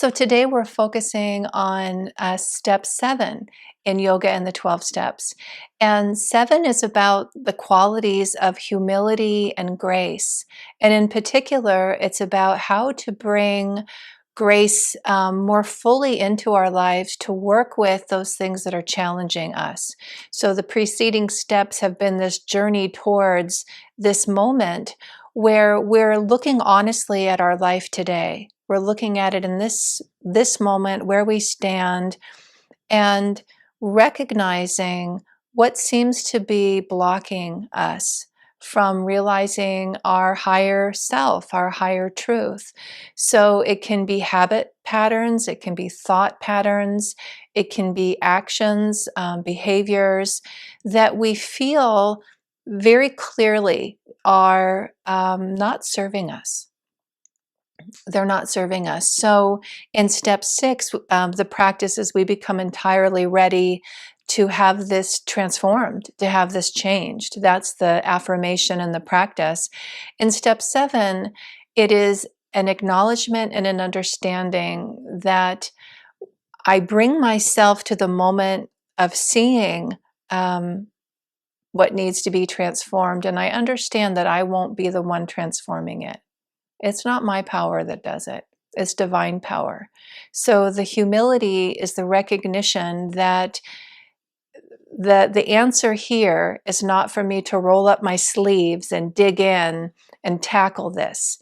So today we're focusing on step 7 in yoga and the 12 steps. And 7 is about the qualities of humility and grace. And in particular, it's about how to bring grace more fully into our lives to work with those things that are challenging us. So the preceding steps have been this journey towards this moment where we're looking honestly at our life today. We're looking at it in this moment where we stand and recognizing what seems to be blocking us from realizing our higher self, our higher truth. So it can be habit patterns, it can be thought patterns, it can be actions, behaviors that we feel very clearly are not serving us. They're not serving us. So in step 6, the practice is we become entirely ready to have this transformed, to have this changed. That's the affirmation and the practice. In step 7, it is an acknowledgement and an understanding that I bring myself to the moment of seeing what needs to be transformed, and I understand that I won't be the one transforming it. It's not my power that does it. It's divine power. So the humility is the recognition that the answer here is not for me to roll up my sleeves and dig in and tackle this.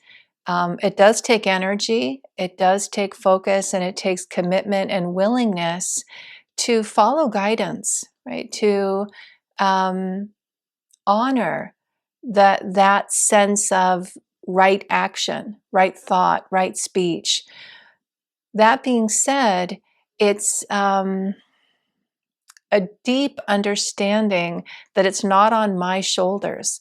It does take energy, it does take focus, and it takes commitment and willingness to follow guidance, right? To honor that sense of right action, right thought, right speech. That being said, it's a deep understanding that it's not on my shoulders.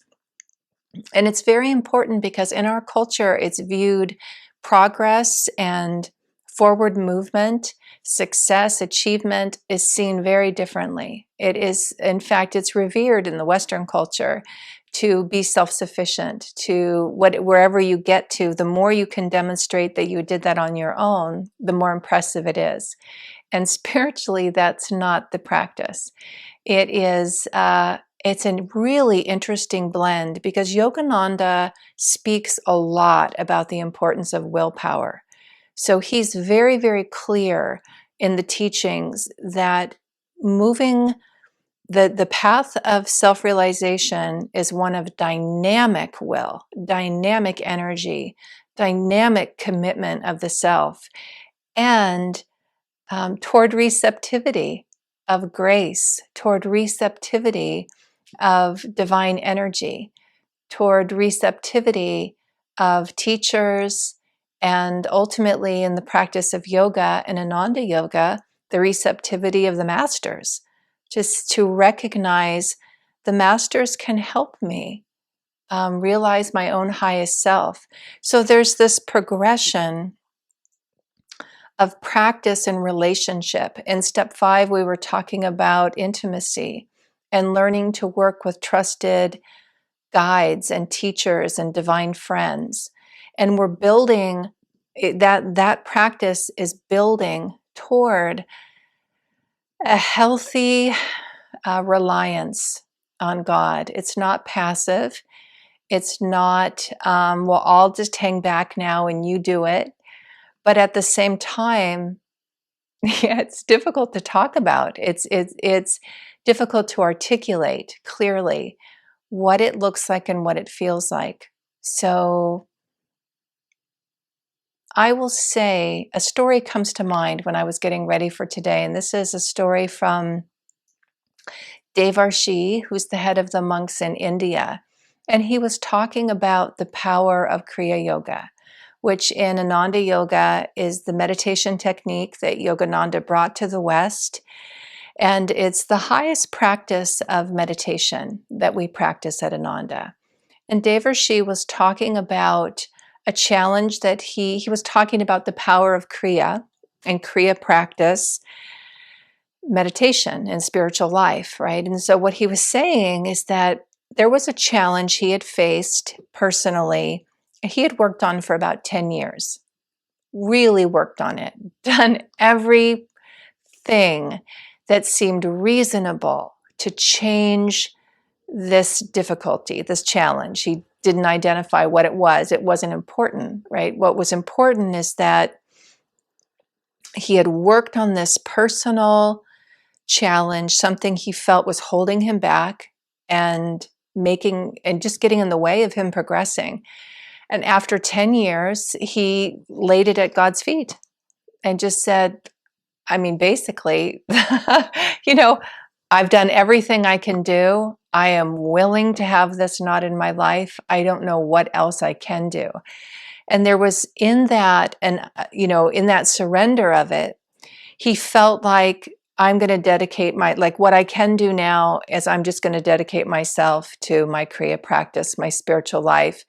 And it's very important because in our culture, it's viewed progress and forward movement, success, achievement is seen very differently. It is, in fact, it's revered in the Western culture to be self-sufficient, to wherever you get to, the more you can demonstrate that you did that on your own, the more impressive it is. And spiritually, that's not the practice. It is, it's a really interesting blend because Yogananda speaks a lot about the importance of willpower. So he's very, very clear in the teachings that moving the path of self-realization is one of dynamic will, dynamic energy, dynamic commitment of the self, and toward receptivity of grace, toward receptivity of divine energy, toward receptivity of teachers, and ultimately in the practice of yoga and Ananda yoga, the receptivity of the masters. Just to recognize the masters can help me realize my own highest self. So there's this progression of practice and relationship. In step 5, we were talking about intimacy and learning to work with trusted guides and teachers and divine friends. And we're building that practice is building toward a healthy reliance on God. It's not passive. It's not, well, I'll just hang back now and you do it. But at the same time, yeah, it's difficult to talk about. It's difficult to articulate clearly what it looks like and what it feels like. So I will say a story comes to mind when I was getting ready for today, and this is a story from Devarsi, who's the head of the monks in India. And he was talking about the power of Kriya Yoga, which in Ananda Yoga is the meditation technique that Yogananda brought to the West. And it's the highest practice of meditation that we practice at Ananda. And Devarsi was talking about a challenge that he was talking about the power of Kriya and Kriya practice, meditation and spiritual life, right? And so what he was saying is that there was a challenge he had faced personally, he had worked on for about 10 years, really worked on it, done everything that seemed reasonable to change this difficulty, this challenge. He didn't identify what it was. It wasn't important, right? What was important is that he had worked on this personal challenge, something he felt was holding him back and just getting in the way of him progressing. And after 10 years, he laid it at God's feet and just said, I mean, basically, I've done everything I can do. I am willing to have this not in my life. I don't know what else I can do. And there was in that, and in that surrender of it, he felt like, I'm going to dedicate what I can do now is I'm just going to dedicate myself to my Kriya practice, my spiritual life,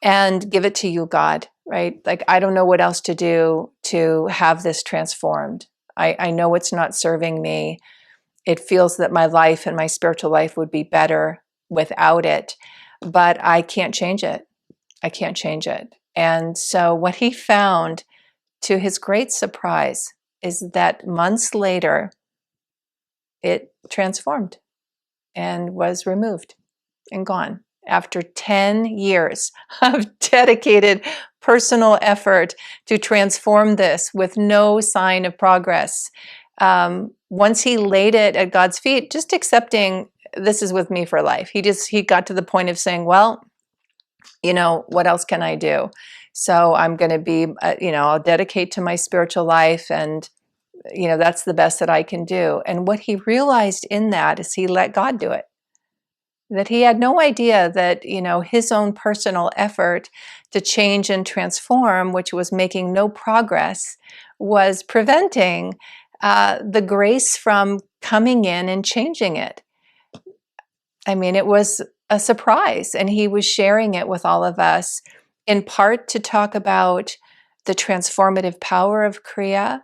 and give it to you, God, right? Like, I don't know what else to do to have this transformed. I know it's not serving me. It feels that my life and my spiritual life would be better without it, but I can't change it. I can't change it. And so what he found, to his great surprise, is that months later, it transformed and was removed and gone after 10 years of dedicated personal effort to transform this with no sign of progress. Once he laid it at God's feet, just accepting this is with me for life. He got to the point of saying, well, what else can I do? So I'm going to be, I'll dedicate to my spiritual life, and that's the best that I can do. And what he realized in that is he let God do it. That he had no idea that, his own personal effort to change and transform, which was making no progress, was preventing the grace from coming in and changing it. I mean, it was a surprise, and he was sharing it with all of us, in part to talk about the transformative power of Kriya,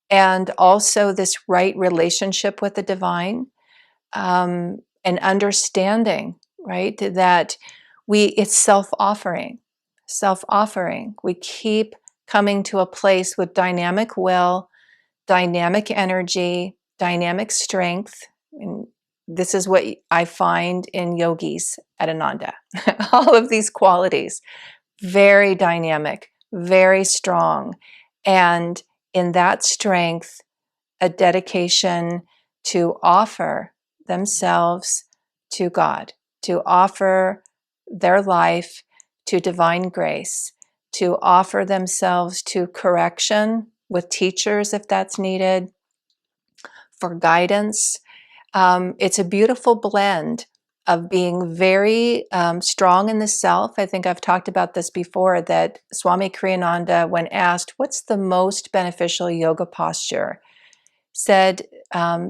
and also this right relationship with the divine, and understanding, right, that it's self-offering. We keep coming to a place with dynamic will, dynamic energy, dynamic strength. And this is what I find in yogis at Ananda. All of these qualities, very dynamic, very strong. And in that strength, a dedication to offer themselves to God, to offer their life to divine grace, to offer themselves to correction with teachers if that's needed, for guidance. It's a beautiful blend of being very strong in the self. I think I've talked about this before, that Swami Kriyananda, when asked, what's the most beneficial yoga posture, said,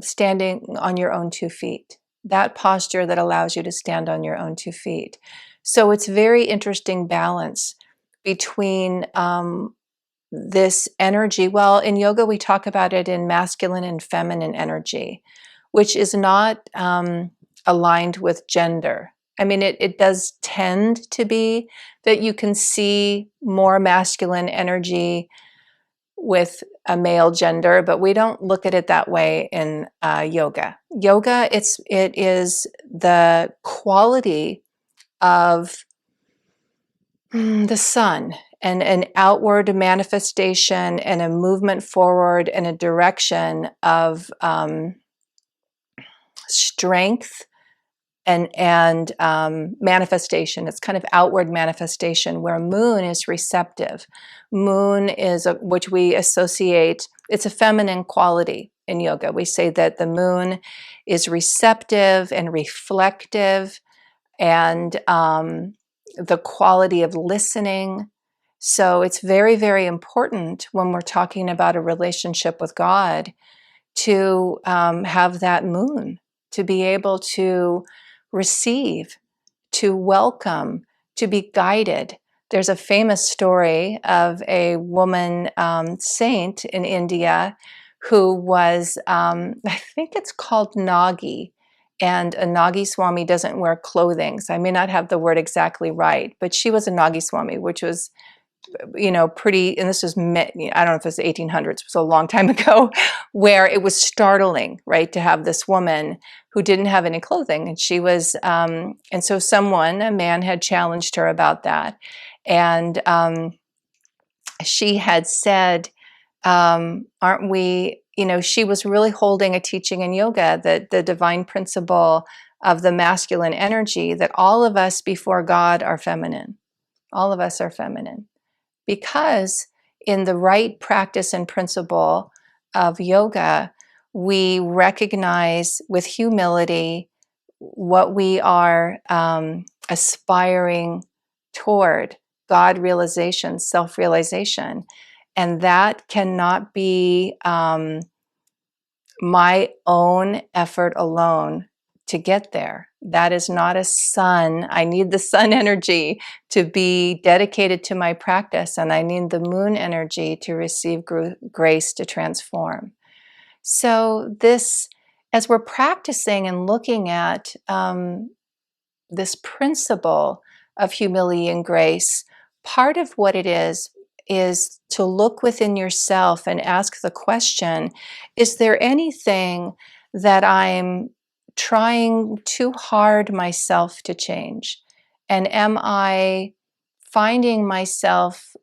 standing on your own 2 feet. That posture that allows you to stand on your own 2 feet. So it's very interesting balance between this energy. Well, in yoga, we talk about it in masculine and feminine energy, which is not aligned with gender. I mean, it does tend to be that you can see more masculine energy with a male gender, but we don't look at it that way in yoga. Yoga, it is the quality of the sun, and an outward manifestation and a movement forward in a direction of strength and manifestation. It's kind of outward manifestation, where moon is receptive. Moon is which we associate, it's a feminine quality in yoga. We say that the moon is receptive and reflective, and the quality of listening. So it's very, very important when we're talking about a relationship with God to have that moon, to be able to receive, to welcome, to be guided. There's a famous story of a woman saint in India who was, I think it's called Nagi, and a Nagi Swami doesn't wear clothing, so I may not have the word exactly right, but she was a Nagi Swami, which was pretty, and this was, I don't know if it was the 1800s, it was a long time ago, where it was startling, right, to have this woman who didn't have any clothing. And she was, and so a man had challenged her about that. And she had said, aren't we, she was really holding a teaching in yoga that the divine principle of the masculine energy, that all of us before God are feminine. All of us are feminine. Because in the right practice and principle of yoga, we recognize with humility what we are aspiring toward: God realization, self-realization. And that cannot be my own effort alone to get there. That is not a sun. I need the sun energy to be dedicated to my practice, and I need the moon energy to receive grace to transform. So this, as we're practicing and looking at this principle of humility and grace, part of what it is to look within yourself and ask the question, is there anything that I'm trying too hard myself to change? And am I finding myself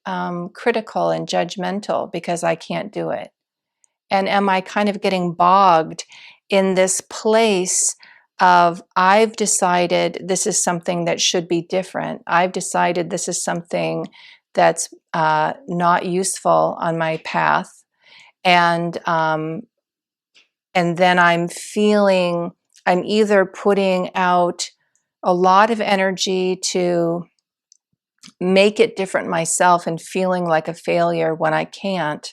critical and judgmental because I can't do it? And am I kind of getting bogged in this place of, I've decided this is something that should be different. I've decided this is something that's not useful on my path. And then I'm either putting out a lot of energy to make it different myself and feeling like a failure when I can't.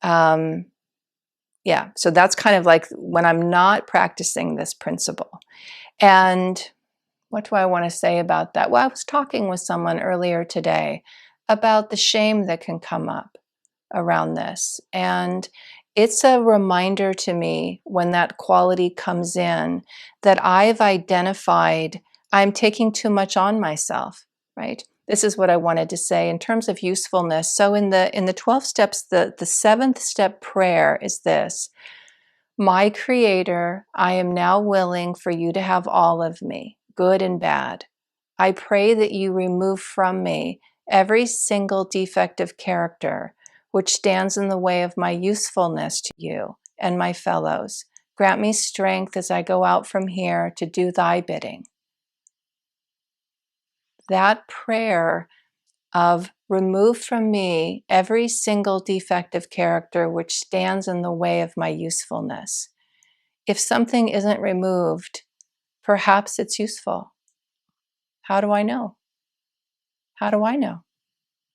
Yeah, so that's kind of like when I'm not practicing this principle. And what do I want to say about that? Well, I was talking with someone earlier today about the shame that can come up around this. And it's a reminder to me when that quality comes in that I've identified I'm taking too much on myself, right? This is what I wanted to say in terms of usefulness. So in the 12 steps, the 7th step prayer is this: my Creator, I am now willing for you to have all of me, good and bad. I pray that you remove from me every single defective character which stands in the way of my usefulness to you and my fellows. Grant me strength as I go out from here to do thy bidding. That prayer of remove from me every single defective character which stands in the way of my usefulness. If something isn't removed, perhaps it's useful. How do I know? How do I know?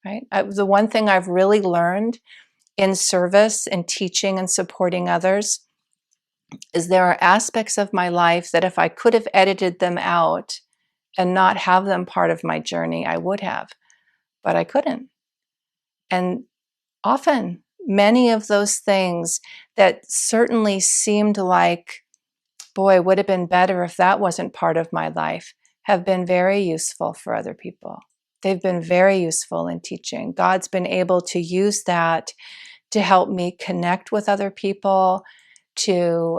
Right? The one thing I've really learned in service and teaching and supporting others is there are aspects of my life that if I could have edited them out and not have them part of my journey, I would have, but I couldn't. And often, many of those things that certainly seemed like, boy, it would have been better if that wasn't part of my life, have been very useful for other people. They've been very useful in teaching. God's been able to use that to help me connect with other people, to,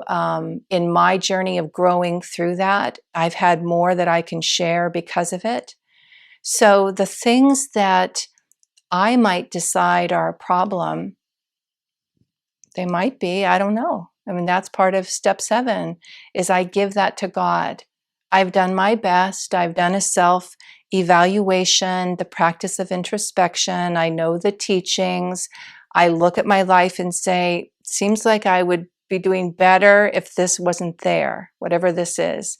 in my journey of growing through that, I've had more that I can share because of it. So the things that I might decide are a problem, they might be, I don't know. I mean, that's part of step 7, is I give that to God. I've done my best. I've done a self-evaluation, the practice of introspection. I know the teachings. I look at my life and say, seems like I would be doing better if this wasn't there, whatever this is.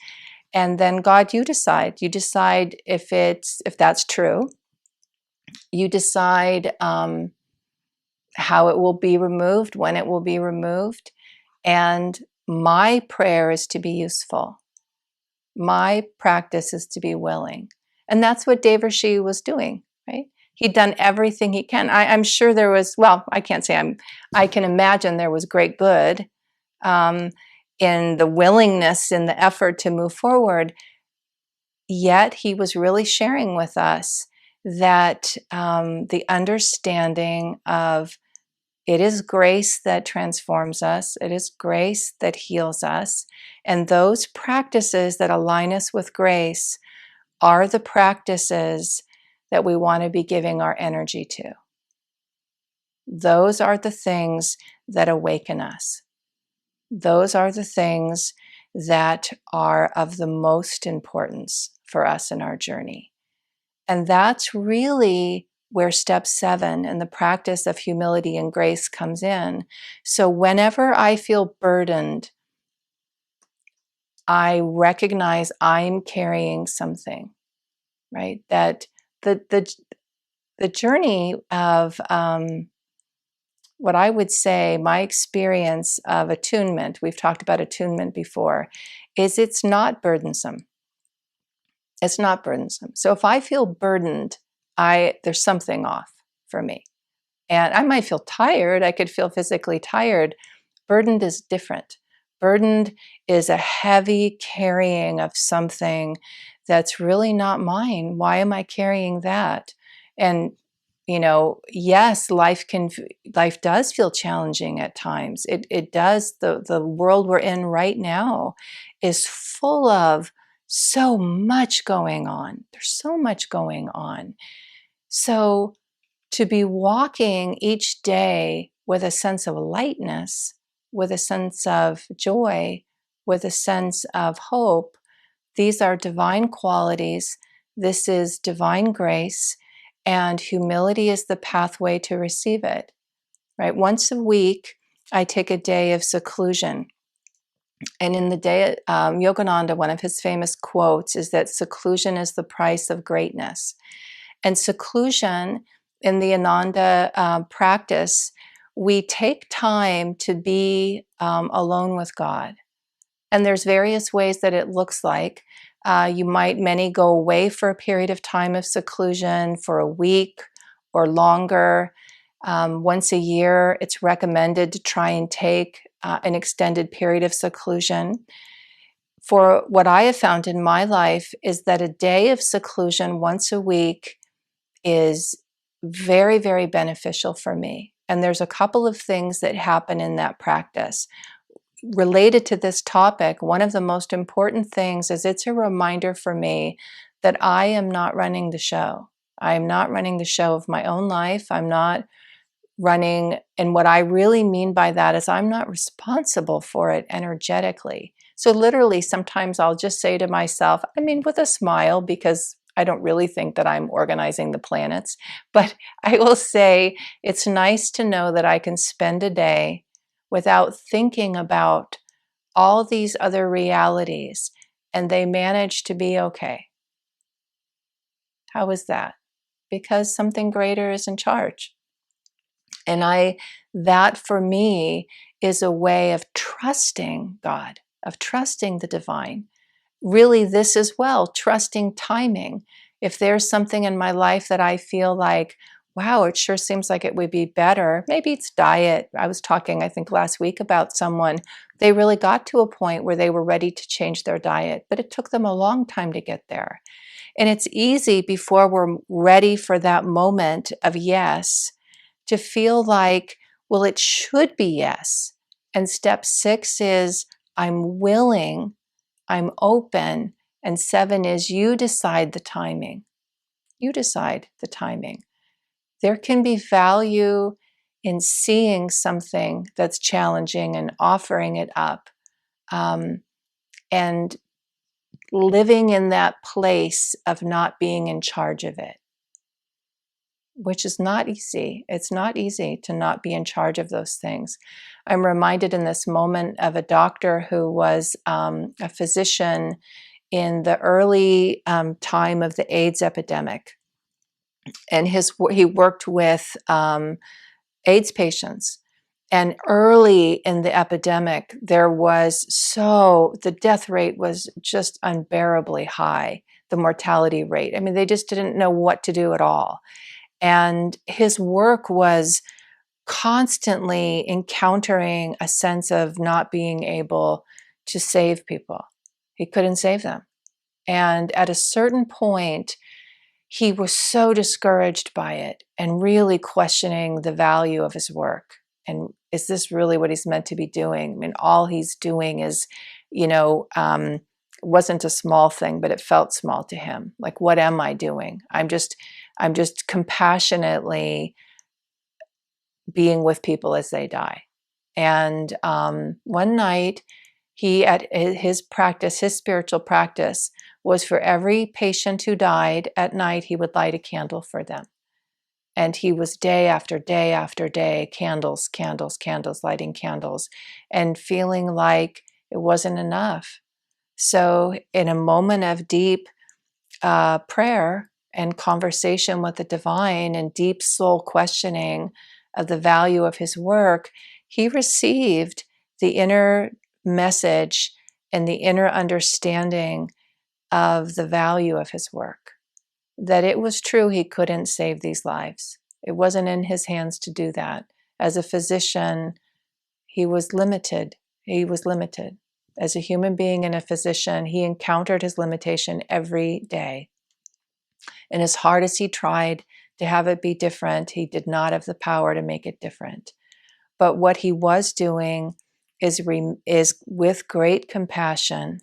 And then God, you decide. You decide if that's true. You decide how it will be removed, when it will be removed. And my prayer is to be useful. My practice is to be willing. And that's what Devarsi was doing, right? He'd done everything he can. I'm sure there was, well, I can't say I can imagine there was great good in the willingness, in the effort to move forward. Yet he was really sharing with us that the understanding of it is grace that transforms us, it is grace that heals us, and those practices that align us with grace are the practices that we want to be giving our energy to. Those are the things that awaken us. Those are the things that are of the most importance for us in our journey. And that's really where step 7 and the practice of humility and grace comes in. So whenever I feel burdened, I recognize I'm carrying something, right? That the journey of what I would say, my experience of attunement, we've talked about attunement before, is it's not burdensome. It's not burdensome. So if I feel burdened, there's something off for me. And I might feel tired. I could feel physically tired. Burdened is different. Burdened is a heavy carrying of something that's really not mine. Why am I carrying that? And yes, life does feel challenging at times. It does. The world we're in right now is full of so much going on. There's so much going on. So to be walking each day with a sense of lightness, with a sense of joy, with a sense of hope, these are divine qualities. This is divine grace, and humility is the pathway to receive it, right? Once a week, I take a day of seclusion. And in the day, Yogananda, one of his famous quotes is that seclusion is the price of greatness. And seclusion in the Ananda practice, we take time to be alone with God. And there's various ways that it looks like. Many go away for a period of time of seclusion for a week or longer. Once a year, it's recommended to try and take an extended period of seclusion. For what I have found in my life is that a day of seclusion once a week is very, very beneficial for me. And there's a couple of things that happen in that practice. Related to this topic, one of the most important things is it's a reminder for me that I am not running the show. I am not running the show of my own life. I'm not running, and what I really mean by that is I'm not responsible for it energetically. So literally, sometimes I'll just say to myself, with a smile, because I don't really think that I'm organizing the planets, but I will say it's nice to know that I can spend a day without thinking about all these other realities, and they manage to be okay. How is that? Because something greater is in charge. And that for me is a way of trusting God, of trusting the divine. Really, this as well, trusting timing. If there's something in my life that I feel like, wow, it sure seems like it would be better. Maybe it's diet. I was talking, I think, last week about someone. They really got to a point where they were ready to change their diet, but it took them a long time to get there. And it's easy before we're ready for that moment of yes, to feel like, well, it should be yes. And step 6 is I'm willing, I'm open. And 7 is you decide the timing. You decide the timing. There can be value in seeing something that's challenging and offering it up, and living in that place of not being in charge of it, which is not easy. It's not easy to not be in charge of those things. I'm reminded in this moment of a doctor who was a physician in the early time of the AIDS epidemic. And he worked with AIDS patients. And early in the epidemic, the death rate was just unbearably high, the mortality rate. They just didn't know what to do at all. And his work was constantly encountering a sense of not being able to save people. He couldn't save them. And at a certain point, he was so discouraged by it and really questioning the value of his work. And is this really what he's meant to be doing? I mean, all he's doing is, wasn't a small thing, but it felt small to him. Like, what am I doing? I'm just compassionately being with people as they die. And one night, he, at his practice, his spiritual practice, was for every patient who died at night, he would light a candle for them. And he was day after day after day, candles, candles, candles, lighting candles, and feeling like it wasn't enough. So, in a moment of deep prayer and conversation with the divine and deep soul questioning of the value of his work, he received the inner message and the inner understanding of the value of his work. That it was true he couldn't save these lives. It wasn't in his hands to do that. As a physician, he was limited. He was limited. As a human being and a physician, he encountered his limitation every day. And as hard as he tried to have it be different, he did not have the power to make it different. But what he was doing is with great compassion,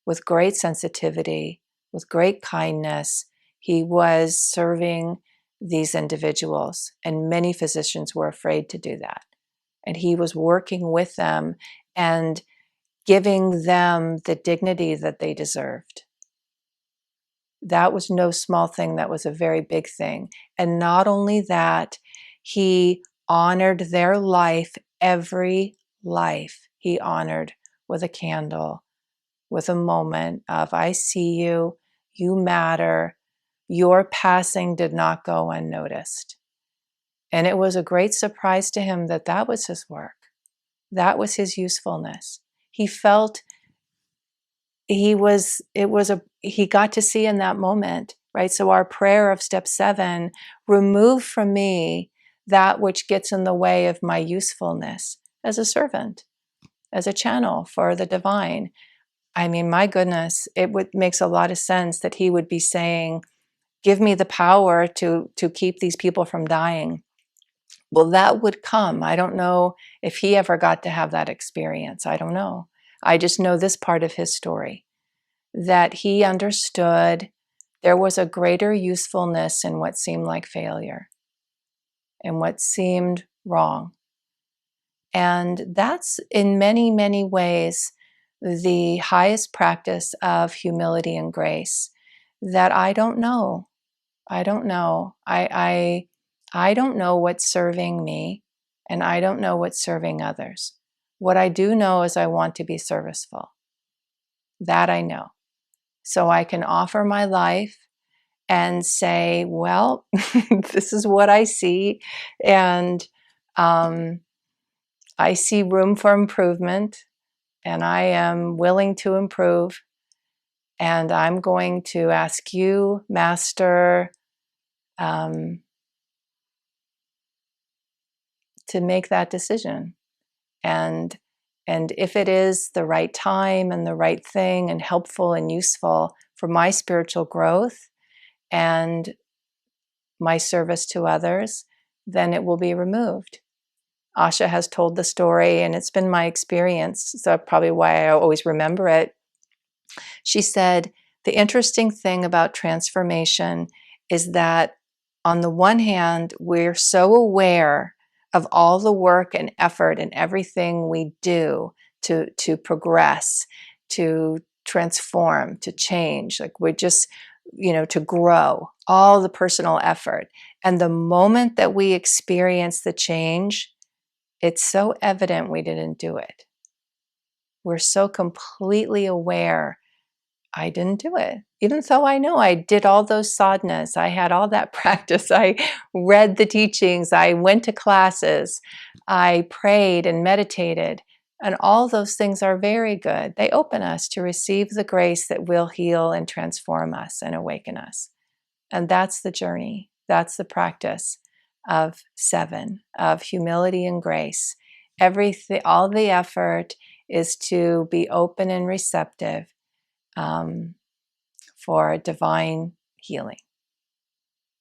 with great sensitivity, with great kindness, he was serving these individuals. And many physicians were afraid to do that. And he was working with them and giving them the dignity that they deserved. That was no small thing. That was a very big thing. And not only that, he honored their life, every life he honored with a candle, with a moment of, I see you, you matter, your passing did not go unnoticed. And it was a great surprise to him that that was his work. That was his usefulness. He felt he got to see in that moment, right? So our prayer of step 7, remove from me that which gets in the way of my usefulness as a servant, as a channel for the divine. I mean, my goodness, makes a lot of sense that he would be saying, give me the power to keep these people from dying. Well, that would come. I don't know if he ever got to have that experience. I don't know. I just know this part of his story, that he understood there was a greater usefulness in what seemed like failure and what seemed wrong. And that's in many, many ways the highest practice of humility and grace that I don't know. I don't know. I don't know what's serving me, and I don't know what's serving others. What I do know is I want to be serviceful. That I know. So I can offer my life and say, well, this is what I see. And I see room for improvement, and I am willing to improve. And I'm going to ask you, Master, to make that decision. And if it is the right time and the right thing and helpful and useful for my spiritual growth and my service to others, then it will be removed. Asha has told the story, and it's been my experience, so probably why I always remember it. She said, the interesting thing about transformation is that on the one hand, we're so aware of all the work and effort and everything we do to progress, to transform, to change. Like we're just, to grow, all the personal effort. And the moment that we experience the change, it's so evident we didn't do it. We're so completely aware, I didn't do it. Even though I know I did all those sadhanas, I had all that practice, I read the teachings, I went to classes, I prayed and meditated, and all those things are very good. They open us to receive the grace that will heal and transform us and awaken us. And that's the journey. That's the practice of 7, of humility and grace. Everything, all the effort is to be open and receptive for divine healing.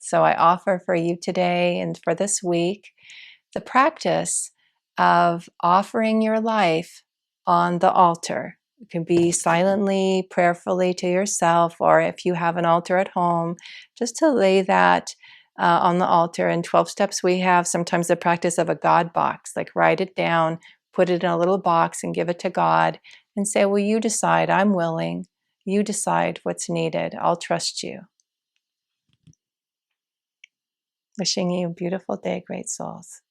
So I offer for you today and for this week the practice of offering your life on the altar. It can be silently, prayerfully to yourself, or if you have an altar at home, just to lay that on the altar. In 12 steps, we have sometimes the practice of a God box, like write it down, put it in a little box and give it to God and say, well, you decide, I'm willing. You decide what's needed. I'll trust you. Wishing you a beautiful day, great souls.